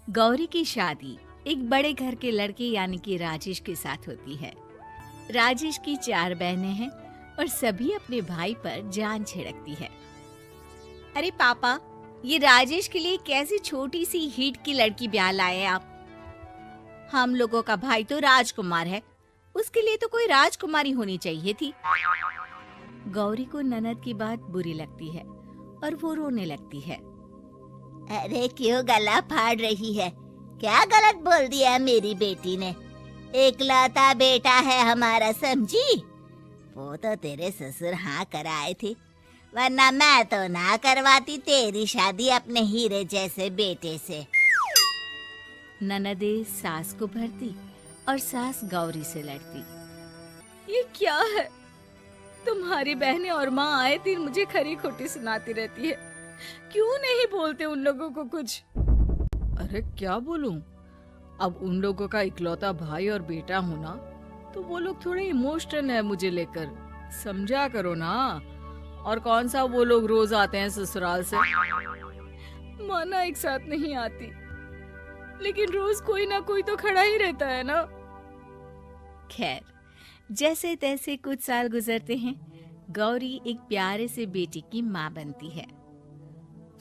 गौरी की शादी एक बड़े घर के लड़के यानी कि राजेश के साथ होती है। राजेश की 4 बहनें हैं और सभी अपने भाई पर जान छिड़कती है। अरे पापा, ये राजेश के लिए कैसी छोटी सी हीट की लड़की ब्याह लाए हैं आप? हम लोगों का भाई तो राजकुमार है, उसके लिए तो कोई राजकुमारी होनी चाहिए थी। गौरी को ननद की बात बुरी लगती है और वो रोने लगती है। अरे क्यों गला फाड़ रही है? क्या गलत बोल दिया मेरी बेटी ने? एकलौता बेटा है हमारा, समझी? वो तो तेरे ससुर हाँ कराए थे, वरना मैं तो ना करवाती तेरी शादी अपने हीरे जैसे बेटे से। ननदे सास को भरती और सास गौरी से लड़ती। ये क्या है? तुम्हारी बहनें और माँ आए दिन मुझे खरी खोटी सुनाती रहती है। क्यों नहीं बोलते उन लोगों को कुछ? अरे क्या बोलूं? अब उन लोगों का इकलौता भाई और बेटा होना, तो वो लोग थोड़े इमोशनल है मुझे लेकर, समझा करो ना। और कौन सा वो लोग रोज आते हैं ससुराल से? माना एक साथ नहीं आती, लेकिन रोज कोई ना कोई तो खड़ा ही रहता है ना। खैर, जैसे तैसे कुछ साल गुजरते हैं। गौरी एक प्यारे से बेटी की माँ बनती है।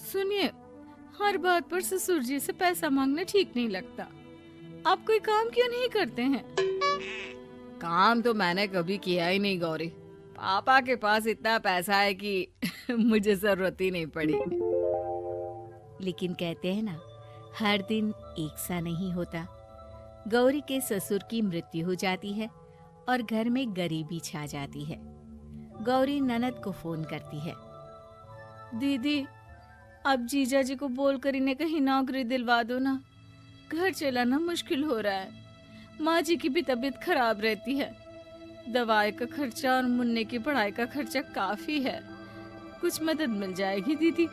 सुनिए, हर बात पर ससुर जी से पैसा मांगना ठीक नहीं लगता। आप कोई काम क्यों नहीं करते हैं? काम तो मैंने कभी किया ही नहीं गौरी। पापा के पास इतना पैसा है कि मुझे जरूरत ही नहीं पड़ी। लेकिन कहते हैं ना, हर दिन एक सा नहीं होता। गौरी के ससुर की मृत्यु हो जाती है और घर में गरीबी छा जाती है। गौरी ननद को फोन करती है। दीदी, अब जीजा जी को बोलकर इन्हें कहीं नौकरी दिलवा दो ना। घर चलाना मुश्किल हो रहा है। माँ जी की भी तबीयत खराब रहती है। दवाई का खर्चा और मुन्ने की पढ़ाई का खर्चा काफी है। कुछ मदद मिल जाएगी दीदी।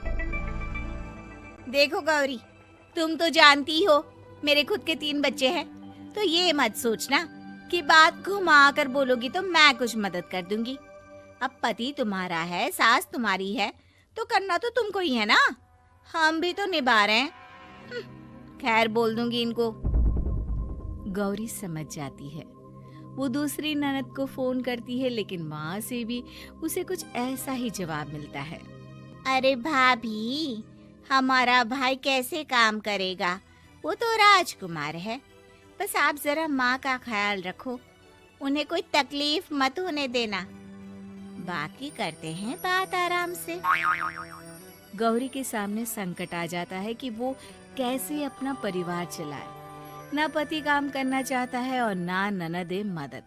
देखो गौरी, तुम तो जानती हो मेरे खुद के 3 बच्चे हैं, तो ये मत सोचना कि बात घुमा कर बोलोगी तो मैं कुछ मदद कर दूंगी। अब पति तुम्हारा है, सास तुम्हारी है, तो करना तो तुमको ही है ना। हम भी तो निभा रहे हैं। खैर, बोल दूंगी इनको। गौरी समझ जाती है। वो दूसरी ननद को फोन करती है, लेकिन वहां से भी उसे कुछ ऐसा ही जवाब मिलता है। अरे भाभी, हमारा भाई कैसे काम करेगा? वो तो राजकुमार है। बस आप जरा माँ का ख्याल रखो, उन्हें कोई तकलीफ मत होने देना। बाकी करते हैं बात आराम से। गौरी के सामने संकट आ जाता है कि वो कैसे अपना परिवार चलाए। ना पति काम करना चाहता है और ना ननदे मदद।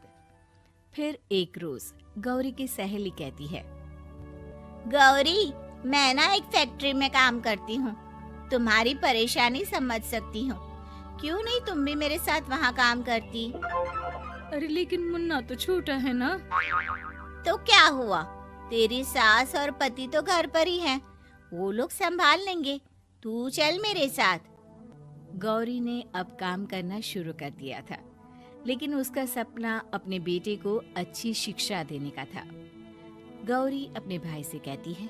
फिर एक रोज गौरी की सहेली कहती है, गौरी, मैं ना एक फैक्ट्री में काम करती हूँ, तुम्हारी परेशानी समझ सकती हूँ। क्यों नहीं तुम भी मेरे साथ वहाँ काम करती? अरे लेकिन मुन्ना तो छोटा है ना। तो क्या हुआ, तेरी सास और पति तो घर पर ही हैं, वो लोग संभाल लेंगे। तू चल मेरे साथ। गौरी ने अब काम करना शुरू कर दिया था, लेकिन उसका सपना अपने बेटे को अच्छी शिक्षा देने का था। गौरी अपने भाई से कहती है,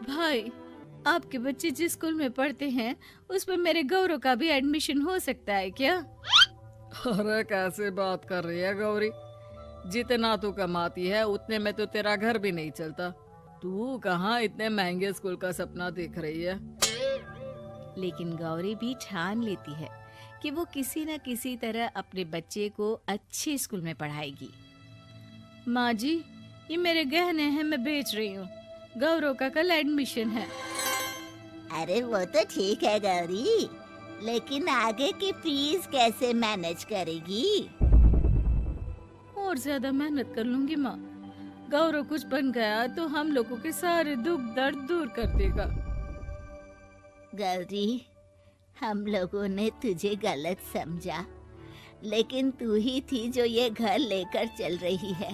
भाई, आपके बच्चे जिस स्कूल में पढ़ते हैं उस पर मेरे गौरव का भी एडमिशन हो सकता है क्या? अरे कैसे बात कर रही है गौरी? जितना तू कमाती है उतने में तो तेरा घर भी नहीं चलता। तू कहाँ इतने महंगे स्कूल का सपना देख रही है? लेकिन गौरी भी ठान लेती है कि वो किसी न किसी तरह अपने बच्चे को अच्छे स्कूल में पढ़ाएगी। माँ जी, ये मेरे गहने हैं, मैं बेच रही हूँ। गौरव का कल एडमिशन है। अरे वो तो ठीक है गौरी, लेकिन आगे की फीस कैसे मैनेज करेगी? और ज्यादा मेहनत कर लूंगी माँ। गौरव कुछ बन गया तो हम लोगों के सारे दुख दर्द दूर कर देगा। गौरी, हम लोगों ने तुझे गलत समझा, लेकिन तू ही थी जो ये घर लेकर चल रही है,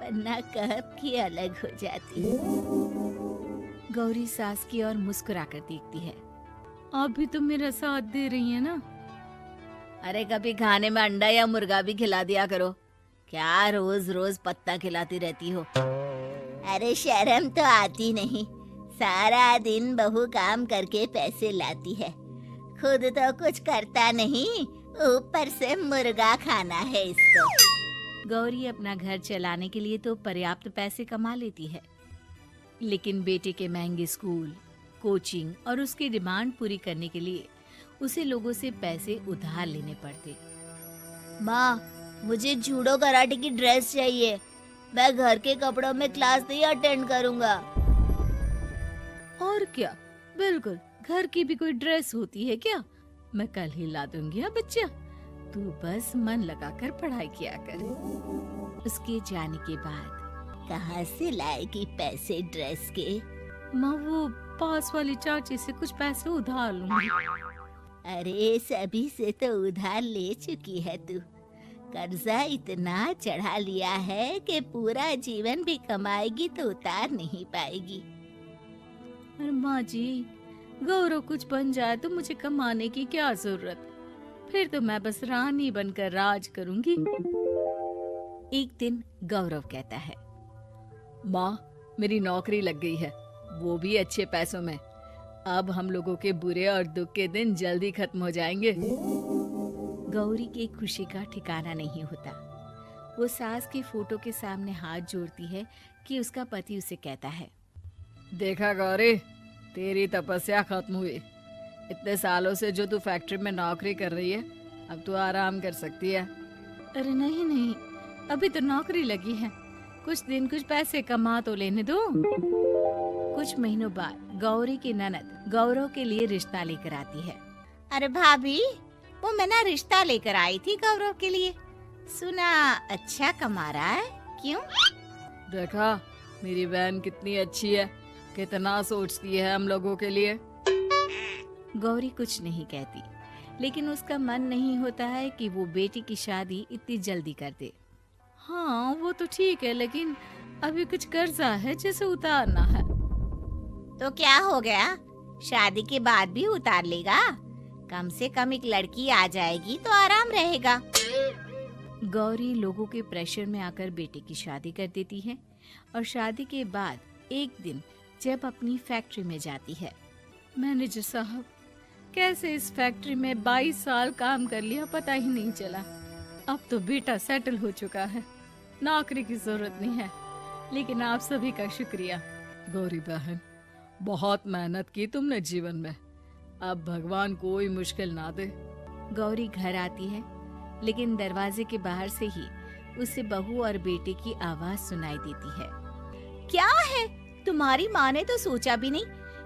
वरना कब की अलग हो जाती। गौरी सास की ओर मुस्कुराकर देखती है। आप भी तो मेरा साथ दे रही हैं ना। अरे कभी खाने में अंडा या मुर्गा भी खिला दिया करो। क्या रोज रोज पत्ता खिलाती रहती हो? अरे शर्म तो आती नहीं, सारा दिन बहू काम करके पैसे लाती है, खुद तो कुछ करता नहीं, ऊपर से मुर्गा खाना है इसको। गौरी अपना घर चलाने के लिए तो पर्याप्त पैसे कमा लेती है, लेकिन बेटे के महंगे स्कूल, कोचिंग और उसकी डिमांड पूरी करने के लिए उसे लोगों से पैसे उधार लेने पड़ते। माँ, मुझे जूडो कराटे की ड्रेस चाहिए। मैं घर के कपड़ों में क्लास नहीं अटेंड करूँगा। और क्या, बिल्कुल, घर की भी कोई ड्रेस होती है क्या? मैं कल ही ला दूंगी। बच्चा, तू बस मन लगाकर पढ़ाई किया कर। उसके जाने के बाद कहाँ से लाएगी पैसे ड्रेस के? माँ, वो पास वाली चाची से कुछ पैसे उधार लूंगी। अरे सभी से तो उधार ले चुकी है तू। कर्जा इतना चढ़ा लिया है कि पूरा जीवन भी कमाएगी तो उतार नहीं पाएगी। अरे माँ जी, गौरव कुछ बन जाए तो मुझे कमाने की क्या जरूरत? फिर तो मैं बस रानी बनकर राज करूंगी। एक दिन गौरव कहता है, माँ, मेरी नौकरी लग गई है, वो भी अच्छे पैसों में। अब हम लोगों के बुरे और दुख के दिन जल्दी खत्म हो जाएंगे। गौरी की खुशी का ठिकाना नहीं होता। वो सास की फोटो के सामने हाथ जोड़ती है कि उसका पति उसे कहता है, देखा गौरी, तेरी तपस्या खत्म हुई। इतने सालों से जो तू फैक्ट्री में नौकरी कर रही है, अब तू आराम कर सकती है। अरे नहीं नहीं, अभी तो नौकरी लगी है, कुछ दिन कुछ पैसे कमा तो लेने दो। कुछ महीनों बाद गौरी की ननद गौरव के लिए रिश्ता लेकर आती है। अरे भाभी, वो मैं ना रिश्ता लेकर आई थी गौरव के लिए। सुना अच्छा कमा रहा है, क्यों? देखा, मेरी बहन कितनी अच्छी है, कितना सोचती है हम लोगों के लिए। गौरी कुछ नहीं कहती, लेकिन उसका मन नहीं होता है कि वो बेटी की शादी इतनी जल्दी कर दे। हाँ, वो तो ठीक है, लेकिन अभी कुछ कर्जा है जिसे उतारना है। तो क्या हो गया, शादी के बाद भी उतार लेगा। कम से कम एक लड़की आ जाएगी तो आराम रहेगा। गौरी लोगों के प्रेशर में आकर बेटे की शादी कर देती है और शादी के बाद एक दिन जब अपनी फैक्ट्री में जाती है। मैनेजर साहब, कैसे इस फैक्ट्री में 22 साल काम कर लिया पता ही नहीं चला। अब तो बेटा सेटल हो चुका है, नौकरी की जरूरत नहीं है। लेकिन आप सभी का शुक्रिया। गौरी बहन, बहुत मेहनत की तुमने जीवन में, अब भगवान कोई मुश्किल ना दे। गौरी घर आती है, लेकिन दरवाजे के बाहर से ही उसे बहू और बेटे की आवाज सुनाई देती है। क्या है, तुम्हारी माँ ने तो सोचा भी नहीं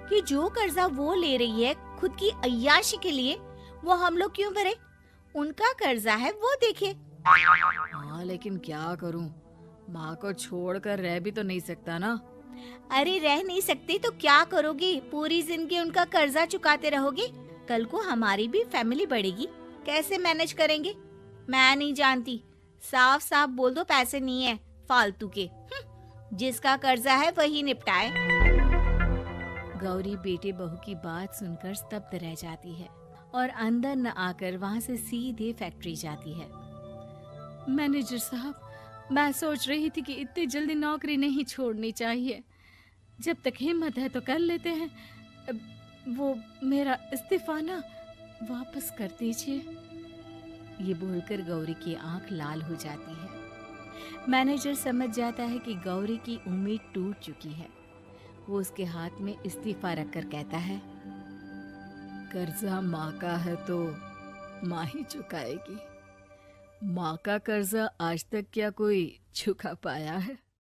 कि जो कर्जा वो ले रही है खुद की अय्याशी के लिए, वो हम लोग क्यों भरे? उनका कर्जा है, वो देखे। हाँ, लेकिन क्या करूं, माँ को छोड़कर रह भी तो नहीं सकता ना। अरे रह नहीं सकती तो क्या करोगी? पूरी जिंदगी उनका कर्जा चुकाते रहोगे? कल को हमारी भी फैमिली बढ़ेगी, कैसे मैनेज करेंगे? मैं नहीं जानती, साफ साफ बोल दो पैसे नहीं है फालतू के। जिसका कर्जा है वही निपटाए। गौरी बेटे बहू की बात सुनकर स्तब्ध रह जाती है और अंदर न आकर वहाँ से सीधे फैक्ट्री जाती है। मैनेजर साहब, मैं सोच रही थी कि इतनी जल्दी नौकरी नहीं छोड़नी चाहिए। जब तक हिम्मत है तो कर लेते हैं। वो मेरा इस्तीफा ना वापस कर दीजिए। ये बोलकर गौरी की आंख लाल हो जाती है। मैनेजर समझ जाता है कि गौरी की उम्मीद टूट चुकी है। वो उसके हाथ में इस्तीफा रखकर कहता है, कर्जा माँ का है तो माँ ही चुकाएगी। माँ का कर्जा आज तक क्या कोई चुका पाया है?